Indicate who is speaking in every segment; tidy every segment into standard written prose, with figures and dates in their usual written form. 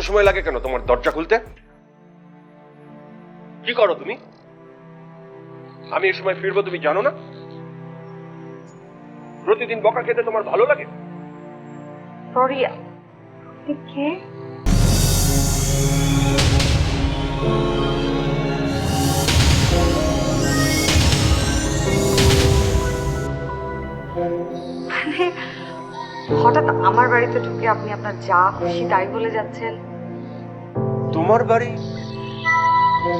Speaker 1: সময় লাগে কেন তোমার দরজা খুলতে? কি করো তুমি? আমি এই সময় ফিরবো তুমি জানো না? প্রতিদিন বকা খেতে তোমার ভালো লাগে?
Speaker 2: সরি, আপনি কে? মানে হঠাৎ আমার বাড়িতে ঢুকে আপনি আপনার যা খুশি তাই বলে যাচ্ছেন।
Speaker 1: তোমার বাড়ি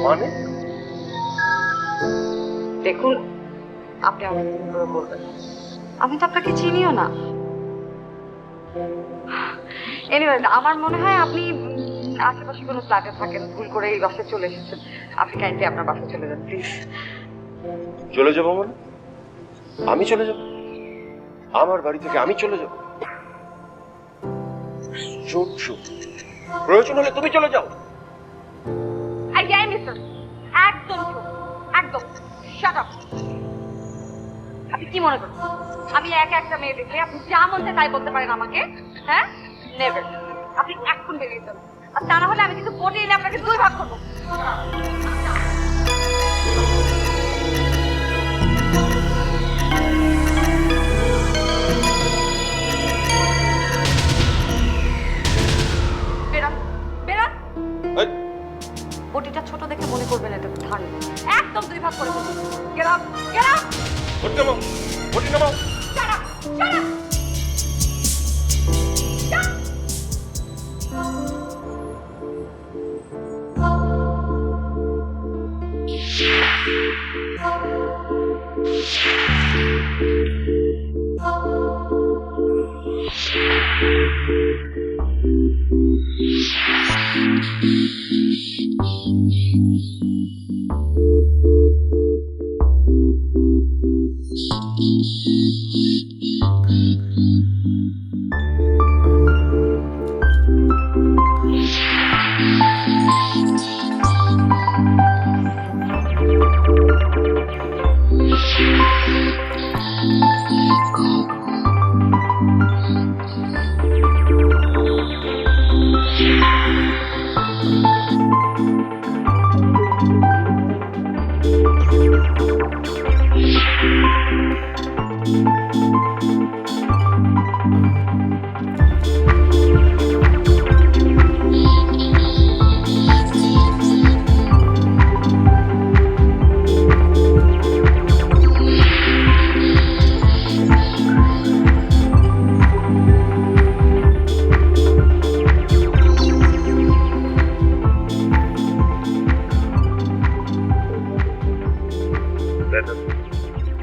Speaker 1: মানে?
Speaker 2: দেখুন, আপনি আমাকে কিভাবে বলবেন, আমি তো আপনাকে চিনিও না। এনিওয়ে, আমার মনে হয় আপনি আশেপাশে কোনো ফ্ল্যাটে থাকেন, ভুল করে এই বাসায় চলে এসেছেন। আপনি কাইন্ডলি আপনার বাসায় চলে যান প্লিজ।
Speaker 1: চলে যাবো মানে? আমি চলে যাব? আমার বাড়ি থেকে আমি চলে যাব? প্রয়োজন হলে তুমি চলে যাও।
Speaker 2: একদম একদম শাট আপ। আপনি কি মনে করেন আমি একা একটা মেয়ে দেখে আপনি যা মন চায় তাই বলতে পারেন আমাকে? হ্যাঁ, নেভার। আপনি এখন বেরিয়ে যান, আর তা না হলে আমি কিন্তু কোর্টে এনে আপনাকে 2 ভাগ করবো। বেরান বেরান। বডিটা ছোট দেখে মনে করবেন এটা ধারণ, একদম 2 ভাগ করে দেবো। Get out, get out.
Speaker 1: বটি নামাও, বটি নামাও।
Speaker 2: Shut up, shut up.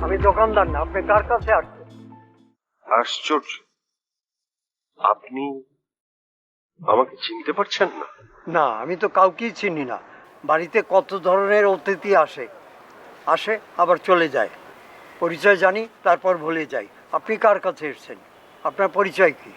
Speaker 3: আমি দোকানদার না, আপনি কার কাছে আসছেন?
Speaker 1: আশ্চর্য, আপনি আমাকে চিনতে পারছেন না?
Speaker 3: না, আমি তো কাউকেই চিনি না। বাড়িতে কত ধরনের অতিথি আসে আসে আবার চলে যায়। পরিচয় জানি, তারপর ভুলে যাই। আপনি কার কাছে এসেছেন? আপনার পরিচয় কি?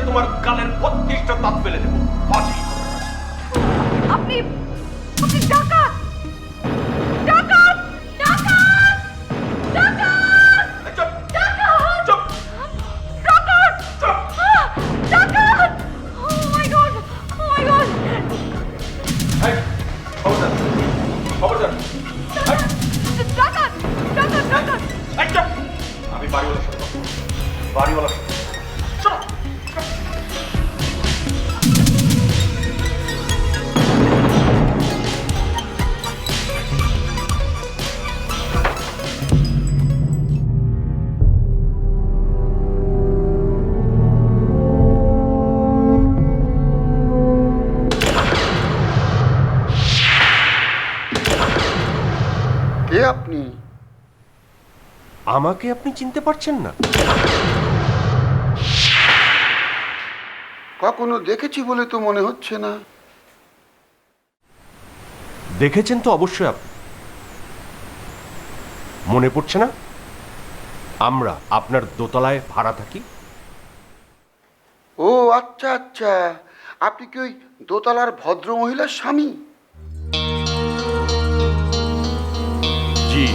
Speaker 1: তোমার গালের 32টা দাঁত ফেলে দেবো।
Speaker 2: আপনি আপনি ডাকাত, ডাকাত, ডাকাত, ডাকাত,
Speaker 1: চুপ
Speaker 2: ডাকাত,
Speaker 1: চুপ
Speaker 2: ডাকাত,
Speaker 1: চুপ।
Speaker 2: ডাকাত। Oh my God, oh my God.
Speaker 1: এই, খবরদার, খবরদার।
Speaker 2: ডাকাত, ডাকাত, ডাকাত।
Speaker 1: এই, চুপ। আমি বাড়িওয়ালার সাথে কথা বলবো। বাড়িওয়ালার সাথে। চলো।
Speaker 3: কে আপনি?
Speaker 1: আমাকে আপনি চিনতে পারছেন না?
Speaker 4: কখনো দেখেছি বলে তো মনে হচ্ছে না।
Speaker 1: দেখেছেন তো অবশ্যই আপনি। মনে পড়ছে না আমরা আপনার দোতলায় ভাড়া থাকি?
Speaker 4: ও আচ্ছা আচ্ছা, আপনি কি ওই দোতলার ভদ্র মহিলার স্বামী?
Speaker 1: জি।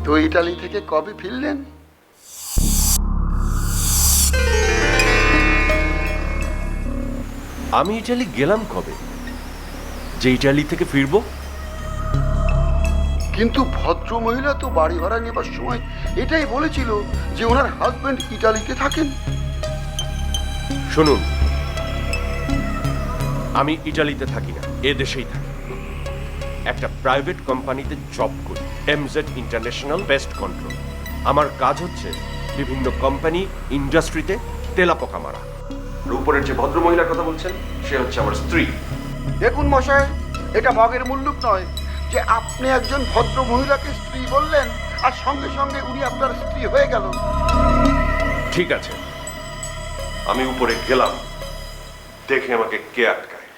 Speaker 4: তো ইটালি থেকে কবে ফিরলেন?
Speaker 1: আমি ইটালি গেলাম কবে যে ইটালি থেকে ফিরবো?
Speaker 4: কিন্তু ভদ্র মহিলা তো বাড়ি ভাড়া নেবার সময় এটাই বলেছিল যে ওনার হাজবেন্ড ইটালিতে থাকেন।
Speaker 1: শুনুন, আমি ইটালিতে থাকি না, এ দেশেই থাকি। একটা প্রাইভেট কোম্পানিতে জব করি, এমজেড ইন্টারন্যাশনাল পেস্ট কন্ট্রোল। আমার কাজ হচ্ছে বিভিন্ন কোম্পানি ইন্ডাস্ট্রিতে তেলাপোকা মারা। আর উপরের যে ভদ্র মহিলার কথা বলছেন সে হচ্ছে আমার স্ত্রী।
Speaker 4: দেখুন মশাই, এটা মগের মুল্লুক নয় যে আপনি একজন ভদ্র মহিলাকে স্ত্রী বললেন আর সঙ্গে সঙ্গে উনি আপনার স্ত্রী হয়ে গেল।
Speaker 1: ঠিক আছে, আমি উপরে গেলাম, দেখে আমাকে কে আটকায়।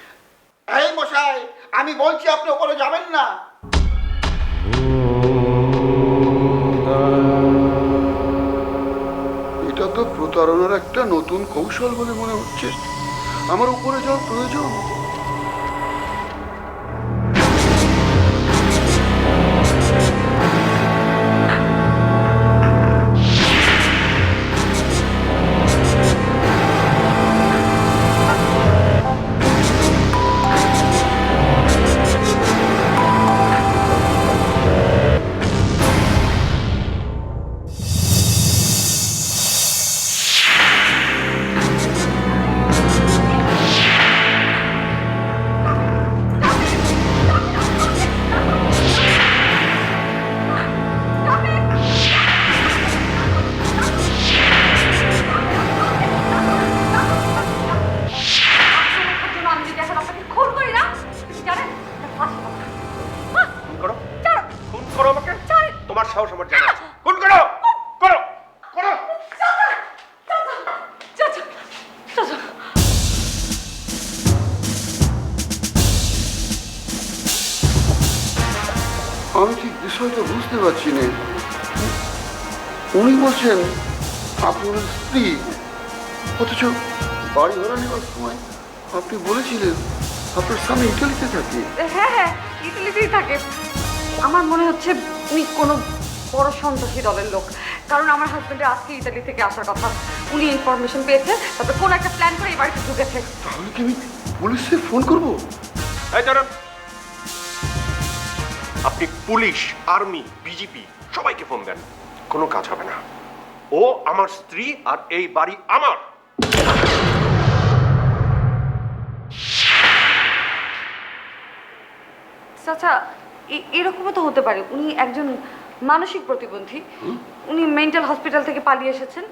Speaker 4: এই মশাই, আমি বলছি আপনি ওপরে যাবেন না। এটা তো প্রতারণার একটা নতুন কৌশল বলে মনে হচ্ছে। আমার উপরে যাওয়ার প্রয়োজন।
Speaker 2: আমি যদি এখন আপনাকে খুন করি না, তুমি জানেন ফাঁসি হবে।
Speaker 1: খুন করো, খুন করো আমাকে। তোমার সাহস আমার জানা আছে। খুন করো, করো, করো।
Speaker 2: চাচা, চাচা,
Speaker 4: আমি ঠিক বিষয়টা বুঝতে পারছি না। উনি বলছেন আপনি ওনার স্ত্রী, অথচ বাড়ি ভাড়া নেওয়ার সময় আপনি বলেছিলেন আপনার স্বামী ইটালিতে থাকে।
Speaker 2: হ্যাঁ হ্যাঁ, ইটালিতেই থাকে। আমার মনে হচ্ছে উনি কোনো বড় সন্ত্রাসী দলের লোক, কারণ আমার হাজবেন্ডের আজকে ইতালি থেকে আসার কথা। উনি ইনফরমেশন পেয়েছে, তারপরে কোনো একটা প্ল্যান করে এই বাড়িতে ঢুকেছে।
Speaker 4: তাহলে কি আমি পুলিশে ফোন করব?
Speaker 1: এই দাঁড়ান, আপনি পুলিশ, আর্মি, বিজেপি সবাইকে ফোন দেন, কোনো কাজ হবে না। ও আমার স্ত্রী আর এই বাড়ি আমার।
Speaker 2: চাচা, এরকমও তো হতে পারে উনি একজন মানসিক প্রতিবন্ধী। উনি মেন্টাল হসপিটাল থেকে পালিয়ে এসেছেন।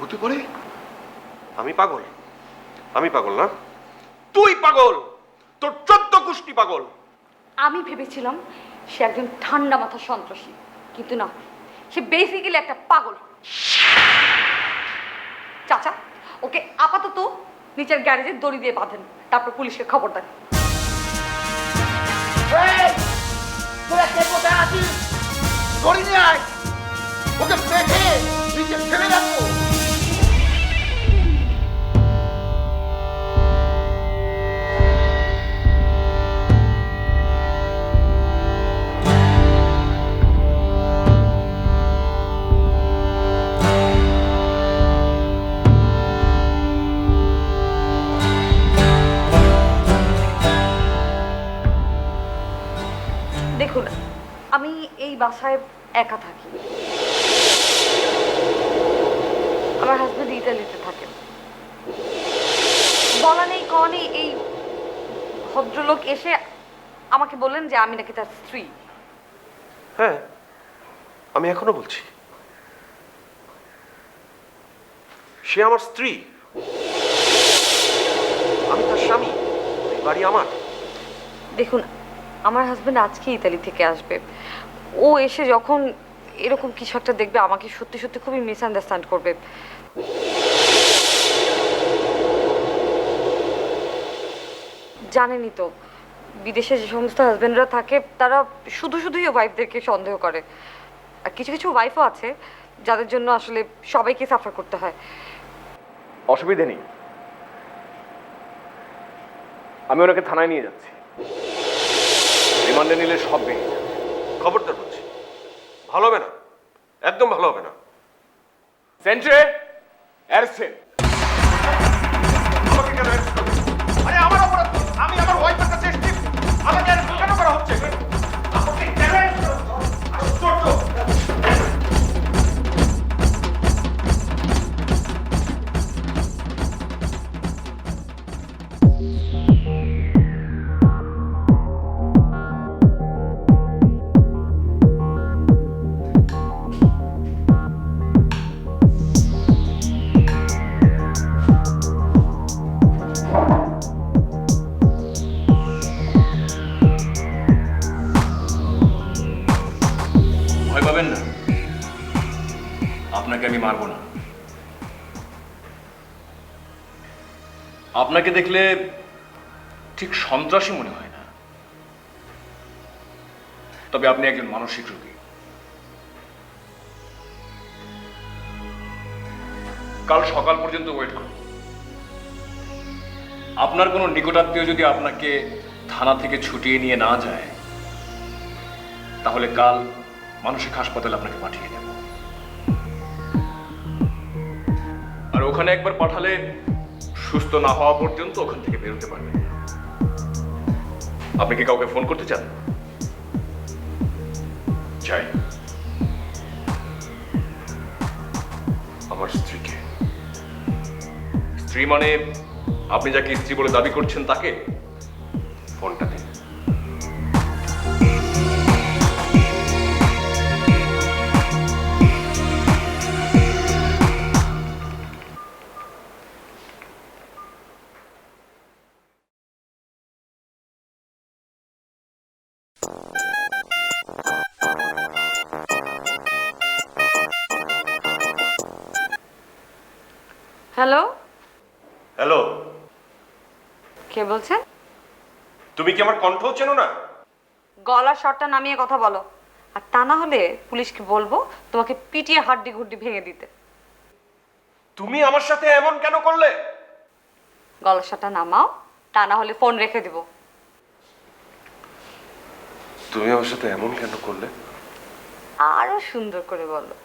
Speaker 4: হতে পারে।
Speaker 1: আমি পাগল? আমি পাগল না, তুই পাগল, তোর 14 গোষ্ঠী পাগল।
Speaker 2: আমি ভেবেছিলাম সে একজন ঠান্ডা মাথার সন্ত্রাসী, কিন্তু না, সে বেসিক্যালি একটা পাগল। চাচা, ওকে আপাতত নিচের গ্যারেজে দড়ি দিয়ে বাঁধেন, তারপর পুলিশকে খবর দেন।
Speaker 4: তোরা কে কোথায় আছিস? দড়ি নিয়ে আয়, ওকে বেঁধে নিচে ফেলে রাখবো।
Speaker 2: দেখুন, আমি এই বাসায় একা থাকি। আমার হাজবেন্ড ইতালিতে থাকেন। বলা নেই কওয়া নেই, এই ভদ্রলোক এসে আমাকে বললেন যে আমি নাকি তার স্ত্রী।
Speaker 1: হ্যাঁ, আমি এখনো বলছি সে আমার স্ত্রী, আমি তার স্বামী, এই বাড়ি আমার।
Speaker 2: দেখুন, আমার হাজবেন্ড আজকে ইতালি থেকে আসবে। ও এসে যখন এরকম কিছু একটা দেখবে, আমাকে সত্যি সত্যি খুবই মিসআন্ডারস্ট্যান্ড করবে। জানেনই তো বিদেশে যে সমস্ত হাজবেন্ডরা থাকে তারা শুধু শুধুই ওয়াইফদেরকে সন্দেহ করে। আর কিছু কিছু ওয়াইফও আছে যাদের জন্য আসলে সবাইকে সাফার করতে হয়।
Speaker 5: অসুবিধে নেই, আমি ওনাকে থানায় নিয়ে যাচ্ছি। রিমান্ডে নিলে সব ভেঙে যাবে।
Speaker 1: খবরদার বলছি, ভালো হবে না, একদম ভালো হবে না।
Speaker 5: সেন্ট্রে অ্যারেস্টেড।
Speaker 1: আমাকে কেন arrest করবে? আরে আমার অপরাধ কি? আমি আমার ওয়াইফের কাছে এসেছি, আমাকে arrest কেন করা হচ্ছে? আমাকে কেন arrest করা হচ্ছে? আশ্চর্য!
Speaker 5: ভয় পাবেন না, আপনাকে আমি মারবো না। আপনাকে দেখলে ঠিক সন্ত্রাসী মনে হয় না, তবে আপনি একজন মানসিক রোগী। কাল সকাল পর্যন্ত ওয়েট করুন। আপনার কোনো নিকটাত্মীয় যদি আপনাকে থানা থেকে ছুটিয়ে নিয়ে না যায়, তাহলে কাল মানসিক হাসপাতালে আপনাকে পাঠিয়ে দেব। আর ওখানে একবার পাঠালে সুস্থ না হওয়া পর্যন্ত ওখান থেকে বেরোতে পারবেন না। আপনি কি কাউকে ফোন করতে চান? চাই। আমার স্ত্রীকে। স্ত্রী মানে আপনি যাকে স্ত্রী বলে দাবি করছেন তাকে? ফোনটা দিন।
Speaker 2: হ্যালো,
Speaker 1: হ্যালো,
Speaker 2: কে বলছেন?
Speaker 1: তুমি কি আমার কণ্ঠ চেনো না?
Speaker 2: গলার শটটা নামিয়ে কথা বলো, আর তা না হলে পুলিশকে বলবো তোমাকে পিটিয়ে হাড্ডি গুড্ডি ভেঙে দিতে।
Speaker 1: তুমি আমার সাথে এমন কেন করলে?
Speaker 2: গলার শটটা নামাও, তা না হলে ফোন রেখে দিব।
Speaker 1: তুমি আমার সাথে এমন কেন করলে?
Speaker 2: আরো সুন্দর করে বলো।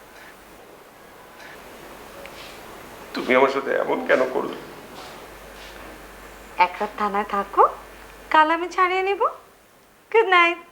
Speaker 1: তুমি আমার সাথে এমন কেন করলে?
Speaker 2: এক রাত থানায় থাকো, কাল আমি ছাড়িয়ে নিব। Good night.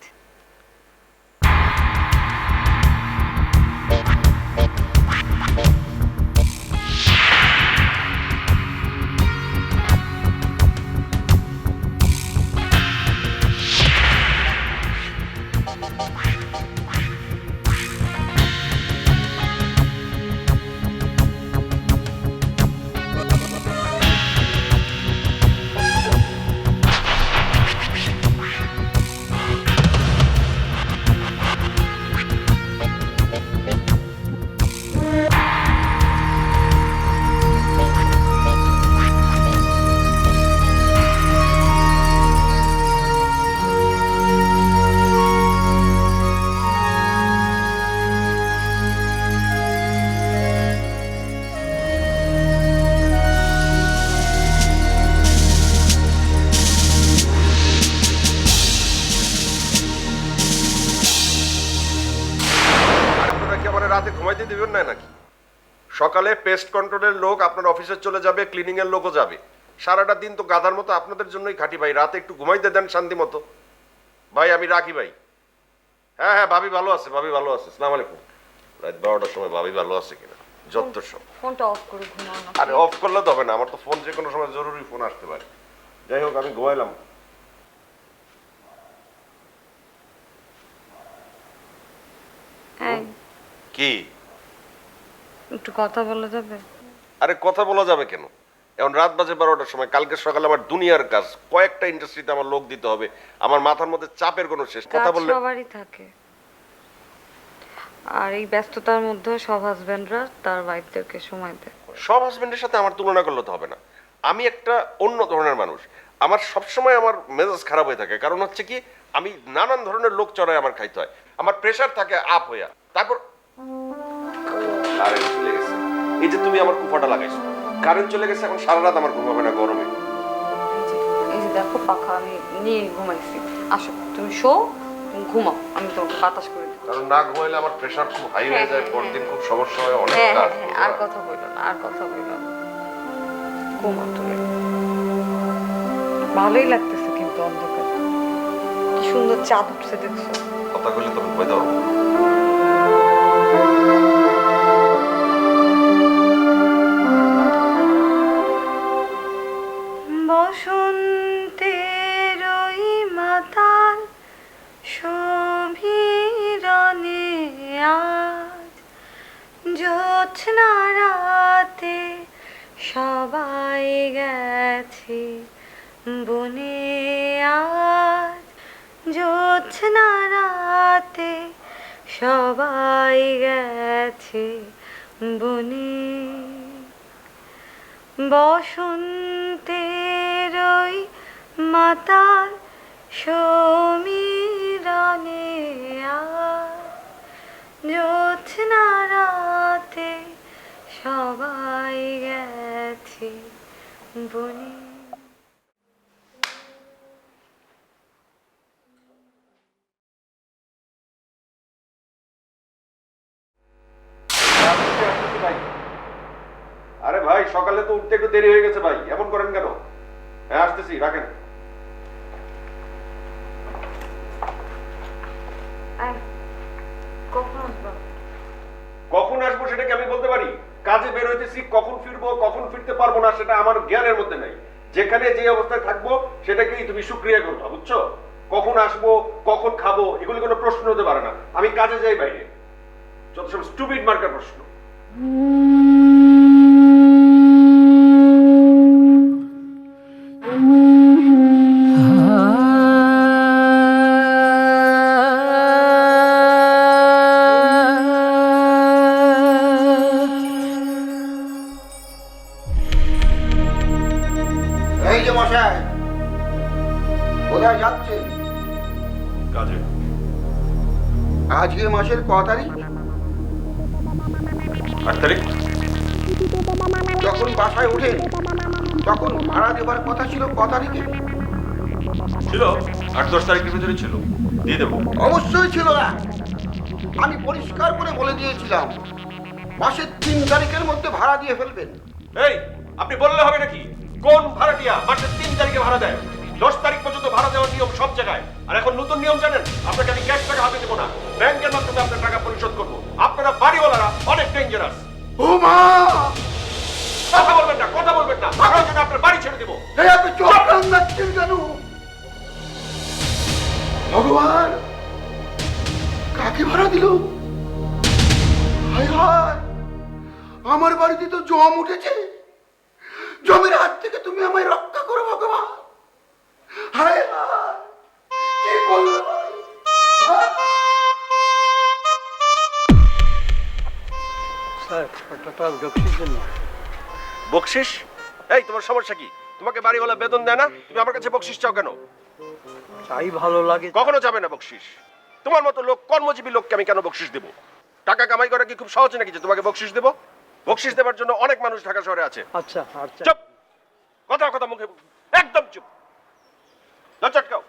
Speaker 1: রাতে ঘুমাইতে দিবেন না নাকি? সকালে পেস্ট কন্ট্রোলের লোক আপনার অফিসে চলে যাবে, ক্লিনিং এর লোকও যাবে। সারাটা দিন তো গাধার মতো আপনাদের জন্যই খাটি ভাই। রাতে একটু ঘুমাইতে দেন শান্তি মতো। ভাই আমি রাখি ভাই। হ্যাঁ হ্যাঁ, ভাবি ভালো আছে, ভাবি ভালো আছে। আসসালামু আলাইকুম। রাত 12টার সময় ভাবি ভালো আছে কিনা যত সব।
Speaker 2: ফোনটা অফ করে ঘুমাও না।
Speaker 1: আরে অফ করলে তো হবে না, আমার তো ফোন যে কোনো সময় জরুরি ফোন আসতে পারে। যাই হোক, আমি ঘুমাইলাম।
Speaker 2: এই,
Speaker 1: কি?
Speaker 2: একটু কথা বলা যাবে?
Speaker 1: আরে কথা বলা যাবে কেন? এখন রাত বাজে 12টার সময়। কালকে সকালে আমার দুনিয়ার কাজ, কয়েকটা ইন্ডাস্ট্রিতে আমার লোক দিতে হবে। আমার মাথার মধ্যে চাপের কোনো শেষ। কথা
Speaker 2: কাজ
Speaker 1: বললে
Speaker 2: সবারই থাকে, আর এই ব্যস্ততার মধ্যে সব হাজবেন্ডরা তার ওয়াইফদেরকে সময় দেয়।
Speaker 1: সব হাজবেন্ডের সাথে আমার তুলনা করলে তো হবে না। আমি একটা অন্য ধরনের মানুষ। আমার সবসময় আমার মেজাজ খারাপ হয়ে থাকে, কারণ হচ্ছে কি আমি নানান ধরনের লোক চড়াই আমার খাইতে হয়, আমার প্রেশার থাকে আপ হইয়া। তারপর কারেন্ট চলে গেছে, এই যে তুমি আমার কুফাটা লাগাইছো, কারেন্ট চলে গেছে, এখন সারা রাত আমার ঘুম হবে না গরমে।
Speaker 2: এই যে দেখো পাখা আমি নিয়ে ঘুমাইছি, আসো তুমি শো, তুমি ঘুমাও, আমি তোমাকে বাতাস করে দিই।
Speaker 1: কারণ না ঘুমাইলে আমার প্রেশার খুব হাই হয়ে যায়, পরদিন খুব সমস্যা হয়, অনেক
Speaker 2: হ্যাঁ
Speaker 1: কাজ।
Speaker 2: হ্যাঁ, আর কথা বললো না, আর কথা বললো না, ঘুমাও তুমি। ভালোই লাগতেছে কিন্তু অন্ধকার, কি সুন্দর চাঁদ উঠছে দেখছো।
Speaker 1: কথা কইলে তখন ভয় দাও।
Speaker 2: বসন্তের ওই মাতাল সমীরণে আজ জ্যোৎস্না রাতে সবাই গেছে বনে, আজ জ্যোৎস্না রাতে সবাই গেছে বনে। বসন্তের ওই মাতাল সমীরণে আজ জ্যোৎস্না রাতে সবাই গেছে বনে।
Speaker 1: আরে ভাই, সকালে তো উঠতে একটু দেরি হয়ে গেছে ভাই, এমন করেন কেন? হ্যাঁ আসতেছি, রাখেন।
Speaker 2: কখন আসবো?
Speaker 1: কখন আসবো সেটা কি আমি বলতে পারি? কাজে বের হইতেছি, কখন ফিরবো কখন ফিরতে পারবো না সেটা আমার জ্ঞানের মধ্যে নাই। যেখানে যে অবস্থায় থাকবো সেটাকেই তুমি সুক্রিয়া করবা, বুঝছো? কখন আসবো কখন খাবো এগুলি কোনো প্রশ্ন হতে পারে না। আমি কাজে যাই বাইরে, যত সব স্টুপিড মার্কার প্রশ্ন।
Speaker 4: এই যে মশাই, কোথায় যাচ্ছে?
Speaker 1: কাজে।
Speaker 4: আজকে মাসের ক তারিখ?
Speaker 1: 8 তারিখ।
Speaker 4: যখন বাসায় ওঠেন তখন ভাড়া দেবার কথা ছিল ক তারিখে?
Speaker 1: ছিল 8-10 তারিখের ভিতরে ছিল, দিয়ে দেবো।
Speaker 4: অবশ্যই ছিল না। আমি পরিষ্কার করে বলে দিয়েছিলাম মাসের 3 তারিখের মধ্যে ভাড়া দিয়ে ফেলবেন।
Speaker 1: এই আপনি বললে হবে নাকি? কোন ভাড়াটিয়া মাসের 3 তারিখে ভাড়া দেয়? 10 তারিখ পর্যন্ত ভাড়া দেওয়ার নিয়ম সব জায়গায়। আর এখন নতুন নিয়ম জানেন, আপনাকে আমি ক্যাশ টাকা হাতে দেবো না, ব্যাংকের মাধ্যমে আপনার টাকা পরিশোধ করবো। আপনারা বাড়িওয়ালারা অনেক ডেঞ্জারাস।
Speaker 4: ও মা!
Speaker 1: কথা বলবেন না, কথা বলবেন না, প্রয়োজনে আপনার বাড়ি ছেড়ে দেবো।
Speaker 4: এই আপনি চোখ রাঙাচ্ছেন কেন? ভগবান, কাকে ভাড়া দিল? হায় হায়, আমার বাড়িতে তো জম উঠেছে। জমের হাত থেকে তুমি আমায় রক্ষা করো ভগবান। হায় হায়, কি করলাম আমি?
Speaker 3: স্যার ওটা বকশিস জন্য।
Speaker 1: বকশিস? এই তোমার সমস্যা কি? তোমাকে বাড়িওয়ালা বেতন দেয় না, তুমি আমার কাছে বকশিস চাও কেন?
Speaker 3: চাই ভালো লাগে।
Speaker 1: কখনো যাবে না বকশিস। তোমার মতো লোক, কর্মজীবী লোককে আমি কেন বকশিস দেবো? টাকা কামাই করা কি খুব সহজ নাকি যে তোমাকে বকশিস দেবো? বকশিস দেওয়ার জন্য অনেক মানুষ ঢাকা শহরে আছে।
Speaker 3: আচ্ছা আচ্ছা,
Speaker 1: চুপ, কথা কথা মুখে একদম চুপ, চটকাও।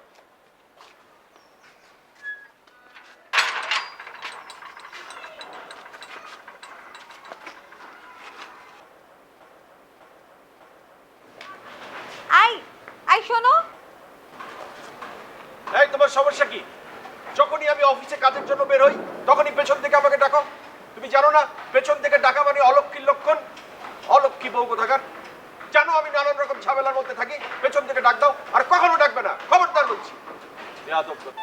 Speaker 2: আই আই শোনো,
Speaker 1: এই তোমার সমস্যা কি? যখনই আমি অফিসে কাজের জন্য বের হই তখনই পেছন থেকে আমাকে ডাকো। তুমি জানো না পেছন থেকে ডাকা মানে অলক্ষীর লক্ষণ? অলক্ষী বউ কোথাকার। জানো আমি নানান রকম ঝামেলার মধ্যে থাকি, পেছন থেকে ডাক দাও আর কখনো ডাকবে না, খবরদার বলছি। বেয়াদব লোক।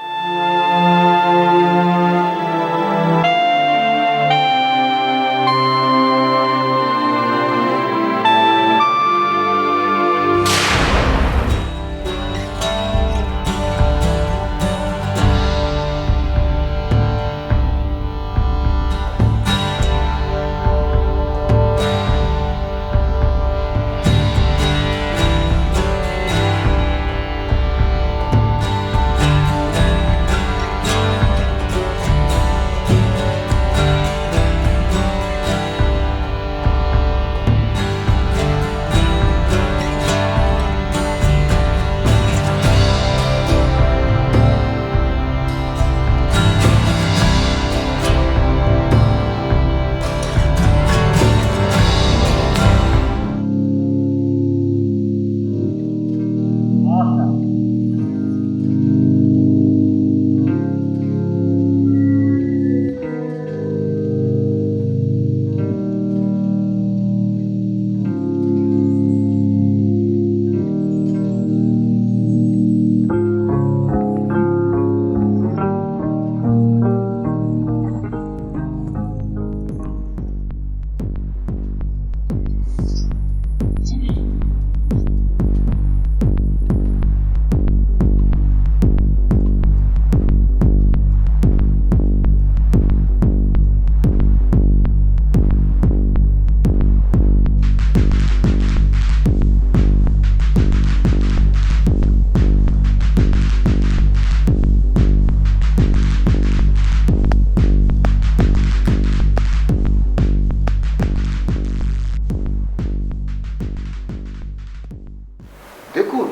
Speaker 4: দেখুন,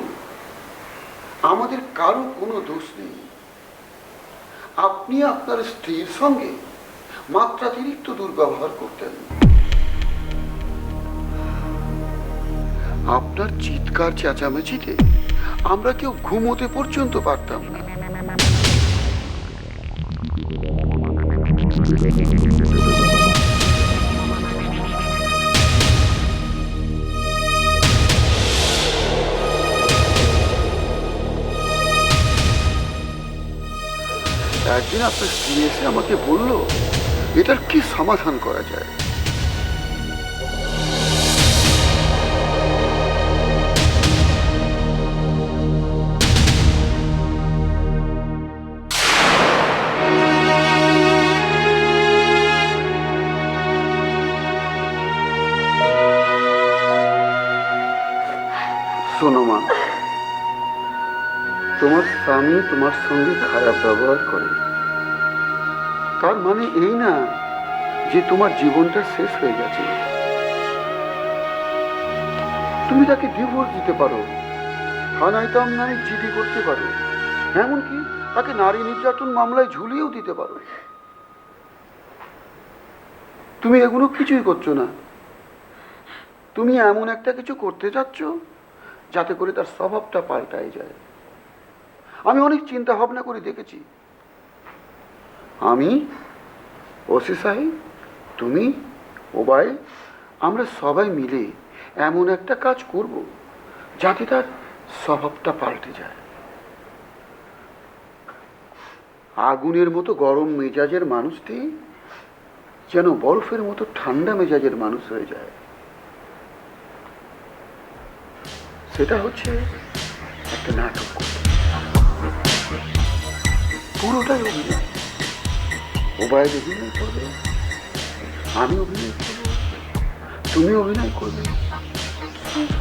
Speaker 4: আমাদের কারো কোনো দোষ নেই। আপনি আপনার স্ত্রীর সঙ্গে মাত্রাতিরিক্ত দুর্ব্যবহার করতেন। আপনার চিৎকার চেঁচামেচিতে আমরা কেউ ঘুমোতে পর্যন্ত পারতাম না। একদিন আপনার স্ত্রী এসে আমাকে বলল, এটার কি সমাধান করা যায়। শোনো মা, তোমার স্বামী তোমার সঙ্গে খারাপ ব্যবহার করে, তার মানে এই না যে তোমার জীবনটা শেষ হয়ে গেছে। তুমি তাকে ডিভোর্স দিতে পারো, থানায় তো আমনায় জিডি করতে পারো, এমনকি তাকে নারী নির্যাতন মামলায় ঝুলিয়েও দিতে পারো। তুমি এগুলো কিছুই করছো না। তুমি এমন একটা কিছু করতে চাচ্ছ যাতে করে তার স্বভাবটা পাল্টায় যায়। আমি অনেক চিন্তা ভাবনা করে দেখেছি। আমি, ওসি সাহেব, তুমি, ওবাই, আমরা সবাই মিলে এমন একটা কাজ করব যাতে তার স্বভাবটা পাল্টে যায়। আগুনের মতো গরম মেজাজের মানুষটি যেন বরফের মতো ঠান্ডা মেজাজের মানুষ হয়ে যায়। সেটা হচ্ছে একটা নাটক, পুরোটাই অভিনয়। ওবায় অভিনয় করবে, আমি অভিনয় করবো, তুমি অভিনয় করবে।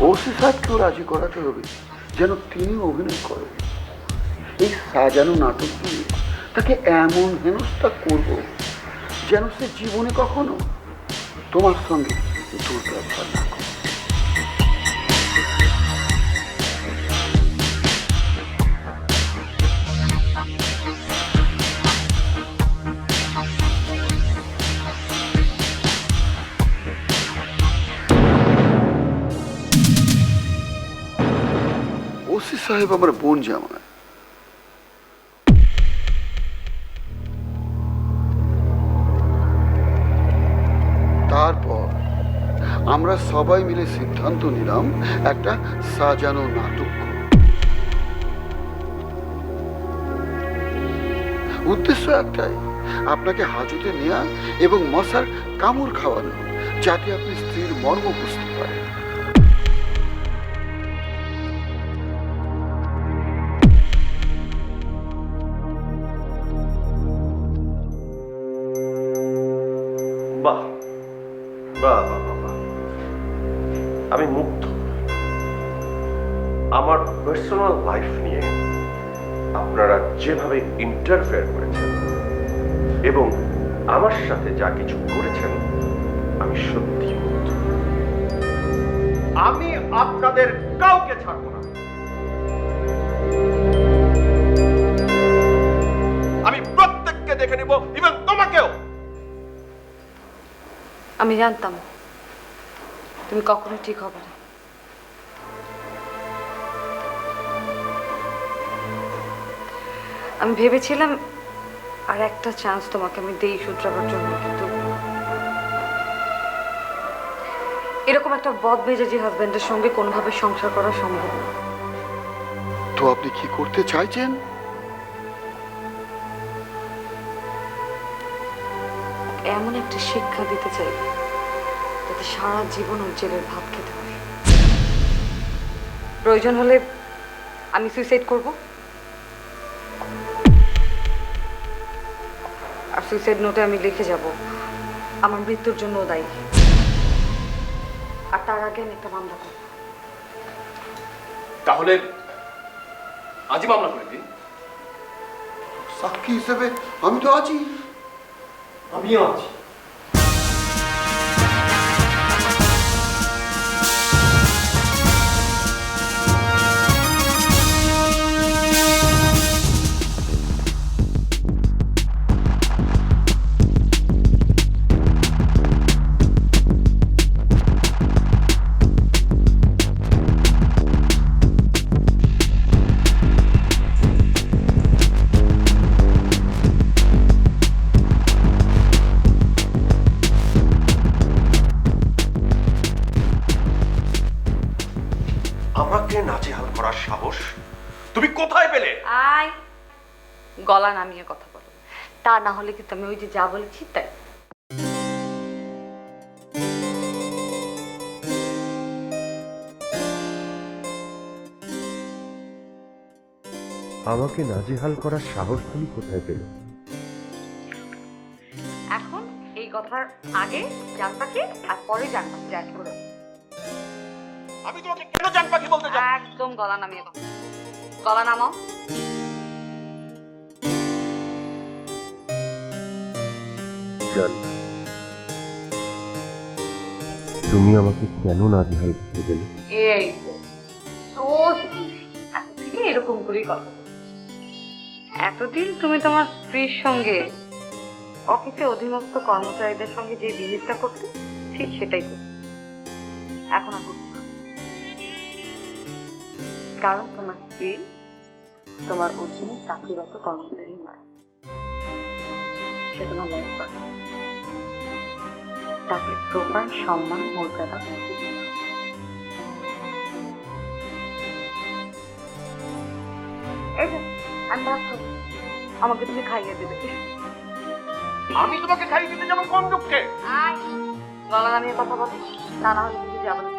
Speaker 4: ওসি সাহেবকেও রাজি করাতে হবে যেন তিনি অভিনয় করেন। এই সাজানো নাটক দিয়ে তাকে এমন হেনস্থা করব যেন সে জীবনে কখনো তোমার সঙ্গে দুর্ব্যবহার না করে। ওসি সাহেব আমার বোন জামাই। তারপর আমরা সবাই মিলে সিদ্ধান্ত নিলাম একটা সাজানো নাটক করব। উদ্দেশ্য একটাই, আপনাকে হাজতে নেওয়া এবং মশার কামড় খাওয়ানো, যাতে আপনি স্ত্রীর মর্ম বুঝতে পারেন।
Speaker 1: বাহ বাহ বাহ বাহ বাহ। আমি মুগ্ধ। আমার পার্সোনাল লাইফ নিয়ে আপনারা যেভাবে ইন্টারফেয়ার করেছেন এবং আমার সাথে যা কিছু করেছেন, আমি সত্যি মুগ্ধ। আমি আপনাদের কাউকে ছাড়ব না। আমি প্রত্যেককে দেখে নেব, ইভেন তোমাকেও।
Speaker 2: আমি জানতাম তুমি কখনো ঠিক হবে না। আমি ভেবেছিলাম আর একটা চান্স তোমাকে আমি দেই শুধরাবার জন্য, কিন্তু এরকম একটা বদমেজাজি হাজবেন্ডের সঙ্গে কোনোভাবে সংসার করা সম্ভব না।
Speaker 4: তো আপনি কি করতে চাইছেন?
Speaker 2: এমন একটা শিক্ষা দিতে চাই যাতে সারা জীবন ওর জেলের ভাত খেতে হয়। প্রয়োজন হলে আমি সুইসাইড করব, আর সুইসাইড নোটে আমি লিখে যাব আমার মৃত্যুর জন্য দায়ী। আর তার আগে আমি একটা মামলা করব।
Speaker 5: তাহলে আজই মামলা করে দিন।
Speaker 4: সাক্ষী হিসেবে আমি তো আছি।
Speaker 3: আমিও আছি।
Speaker 1: আমাকে নাজেহাল করার সাহস তুমি কোথায় পেলে?
Speaker 2: আয়, গলা নামিয়ে কথা বলো, তা না হলে কিন্তু আমি ওই যে যা বলেছি তাই।
Speaker 1: আমাকে নাজেহাল করার সাহস তুমি কোথায় পেলে?
Speaker 2: এখন এই কথার আগে জান পাখি আর পরে জান পাখি অ্যাড করে।
Speaker 1: আমি তোমাকে কেন জান পাখি বলতে যাব?
Speaker 2: একদম গলা নামিয়ে দাও, গলা নামাও।
Speaker 1: জান, তুমি আমাকে কেন নাজেহাল করতে পেলে?
Speaker 2: এই তো এরকম করেই কথা বলো। এতদিন তুমি তোমার স্ত্রীর সঙ্গে অফিসে অধীনস্থ কর্মচারীদের সঙ্গে যে বিহেভটা করতে, ঠিক সেটাই করতে। এখন আর করতে না। কারণ তোমার স্ত্রী তোমার অধীনে চাকরিরত কর্মচারী নয়, সে তোমার লাইফ পার্টনার। তাকে প্রপার সম্মান মর্যাদা দিতে হবে। এই যে, আমি ভাবছি, আমাকে তুমি খাইয়ে দেবে।
Speaker 1: আমি তোমাকে খাইয়ে দিতে যাব কোন দুঃখে?
Speaker 2: আয়, গলা নামিয়ে কথা বলো, তা না হলে তুমি যাবো না।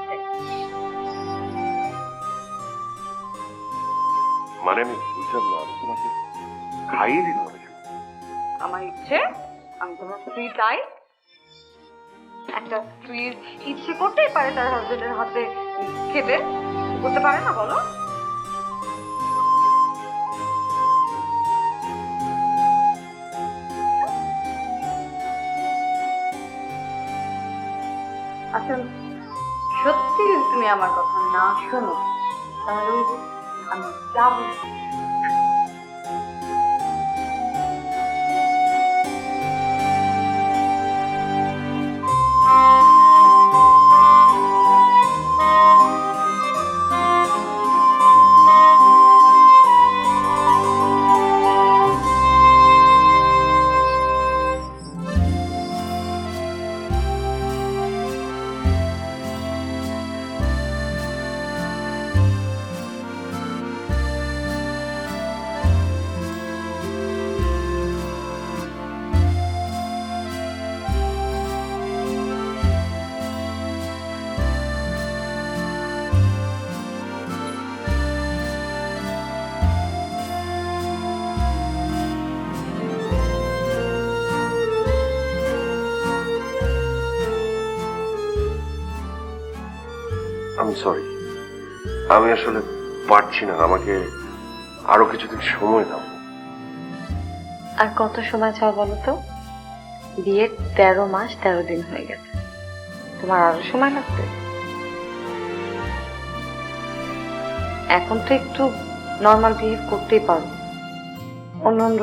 Speaker 1: মানে আমি বুঝলাম না, আমি তোমাকে খাইয়ে দিতে হবে।
Speaker 2: আমার ইচ্ছে, আমি তোমার স্ত্রী, তাই একটা স্ত্রীর ইচ্ছে করতেই পারে তার হাজবেন্ডের হাতে খেতে, করতে পারে না বলো? আচ্ছা, সত্যি যদি তুমি আমার কথা না শোনো, তাহলে ওই যে আমি যা বলছি
Speaker 1: আমি সরি, আমি আসলে পারছি না, আমাকে আরো কিছুদিন সময় দাও।
Speaker 2: আর কত সময় চাও বলো তো? বিয়ের 13 মাস 13 দিন হয়ে গেছে, তোমার আরো সময় লাগবে? এখন তো একটু নর্মাল বিহেভ করতেই পারো, অন্যান্য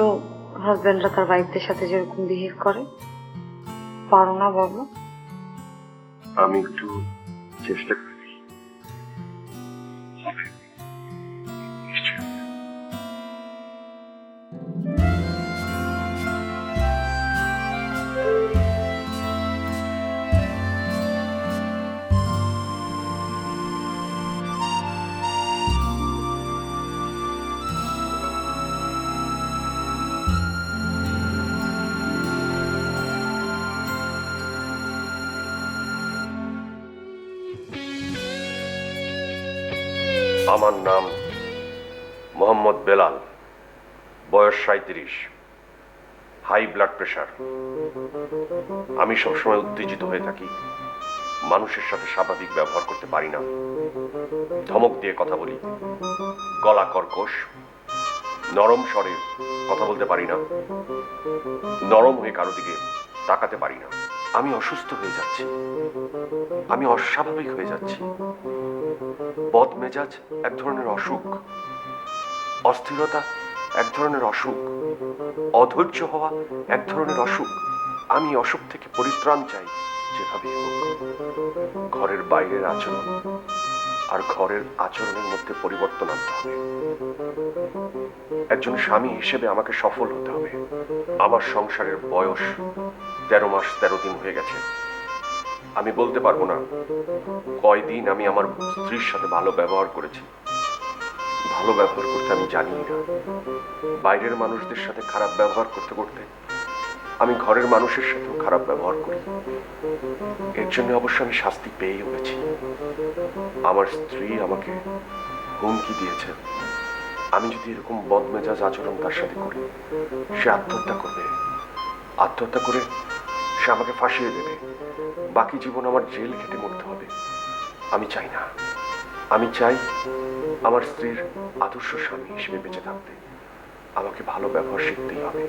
Speaker 2: হাজবেন্ডরা তার ওয়াইফদের সাথে যেরকম বিহেভ করে, পারো না বলো?
Speaker 1: আমি একটু চেষ্টা করি। আমার নাম মোহাম্মদ বেলাল, বয়স 37, হাই ব্লাড প্রেশার। আমি সবসময় উত্তেজিত হয়ে থাকি, মানুষের সাথে স্বাভাবিক ব্যবহার করতে পারি না, ধমক দিয়ে কথা বলি, গলা কর্কশ, নরম স্বরে কথা বলতে পারি না, নরম হয়ে কারো দিকে তাকাতে পারি না। আমি অসুস্থ হয়ে যাচ্ছি, আমি অস্বাভাবিক হয়ে যাচ্ছি। বদমেজাজ এক ধরনের অসুখ, অস্থিরতা এক ধরনের অসুখ, অধৈর্য হওয়া এক ধরনের অসুখ। আমি অসুখ থেকে পরিত্রাণ চাই, যেভাবে হোক। ঘরের বাইরের আচরণ আর ঘরের আচরণের মধ্যে পরিবর্তন আনতে হবে। একজন স্বামী হিসেবে আমাকে সফল হতে হবে। আমার সংসারের বয়স 13 মাস 13 দিন হয়ে গেছে। আমি বলতে পারবো না কয়দিন আমি আমার স্ত্রীর সাথে ভালো ব্যবহার করেছি। ভালো ব্যবহার করতে আমি জানি না। বাইরের মানুষদের সাথে খারাপ ব্যবহার করতে করতে আমি ঘরের মানুষের সাথেও খারাপ ব্যবহার করি। এর জন্য অবশ্য আমি শাস্তি পেয়ে গেছি। আমার স্ত্রী আমাকে হুমকি দিয়েছে, আমি যদি এরকম বদমেজাজ আচরণ তার সাথে করি সে আত্মহত্যা করবে। আত্মহত্যা করে সে আমাকে ফাঁসিয়ে দেবে। বাকি জীবন আমার জেল খেটে মরতে হবে। আমি চাই না। আমি চাই আমার স্ত্রীর আদর্শ স্বামী হিসেবে বেঁচে থাকতে আমাকে ভালো ব্যবহার শিখতেই হবে।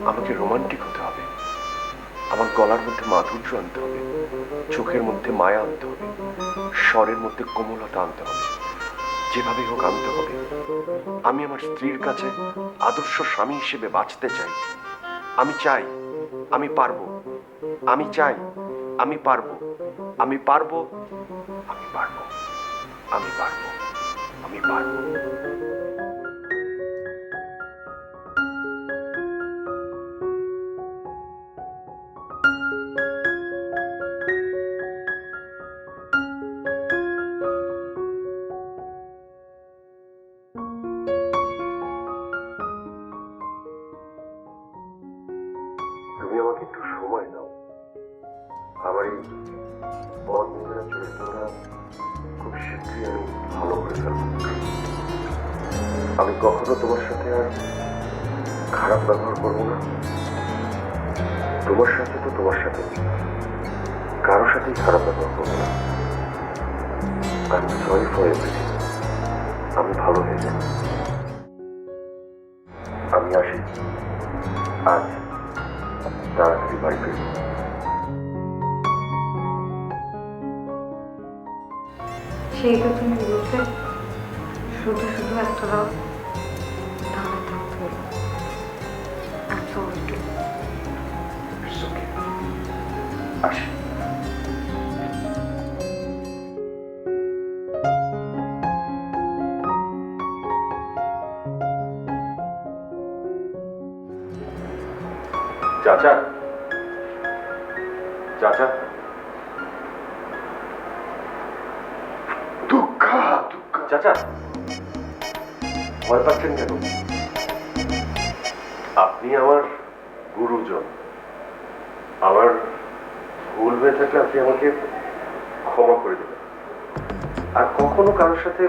Speaker 1: আমাকে রোমান্টিক হতে হবে। আমার গলার মধ্যে মাধুর্য আনতে হবে, চোখের মধ্যে মায়া আনতে হবে, স্বরের মধ্যে কোমলতা আনতে হবে। যেভাবে হোক আনতে হবে। আমি আমার স্ত্রীর কাছে আদর্শ স্বামী হিসেবে বাঁচতে চাই। আমি চাই, আমি পারবো। আমি চাই, আমি পারবো। আমি পারবো, আমি পারবো, আমি পারবো, আমি পারবো। তুমি আমাকে একটু সময় দাও। আমার এই বন্ধুরা চরিত্রটা খুব শীঘ্রই আমি ভালো করে ফেলবো। আমি কখনো তোমার সাথে আর খারাপ ব্যবহার করবো না। তোমার সাথে তো তোমার সাথে, কারোর সাথেই খারাপ ব্যবহার করবো না। আমি সরি ফর এভরিথিং। আমি ভালো হয়ে যাব। আমি আসি আজ তাড়াতাড়ি বাড়ি ফিরবো।
Speaker 2: সেই তো তুমি বলতে শুধু শুধু একটা রাত দাঁড়ায় থাকতে হলো। I'm sorry too.
Speaker 1: It's okay. আসি। চাচা, চাচা,
Speaker 4: দুঃখা দুঃখা
Speaker 1: চাচা, ভয় পাচ্ছেন কেন? আপনি আমার গুরুজন। আমার ভুল হয়ে থাকলে আপনি আমাকে ক্ষমা করে দেবেন। আর কখনো কারোর সাথে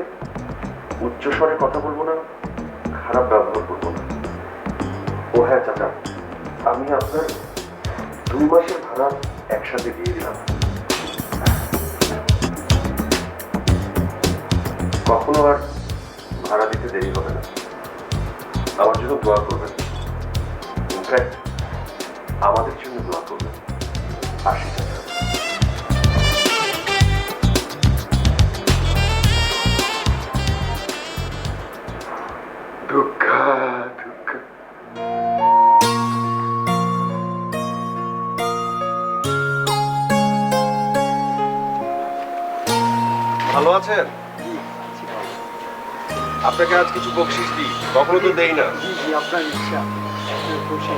Speaker 1: উচ্চস্বরে কথা বলবো না, খারাপ ব্যবহার করবো না। ও হ্যাঁ চাচা, আমি আপনার 2 মাসের ভাড়া একসাথে দিয়ে দিলাম। কখনো আর ভাড়া দিতে দেরি হবে না। আমার জন্য দোয়া করবেন। ইনফ্যাক্ট আমাদের জন্য দোয়া করবেন। আসি চাচা।
Speaker 4: দুঃখা দুঃখা
Speaker 1: ভালো আছেন? আপনাকে আজ কিছু বকশিস দিই, কখনো তো দেই না।
Speaker 3: জি জি, আপনার ইচ্ছা, আপনি খুশি।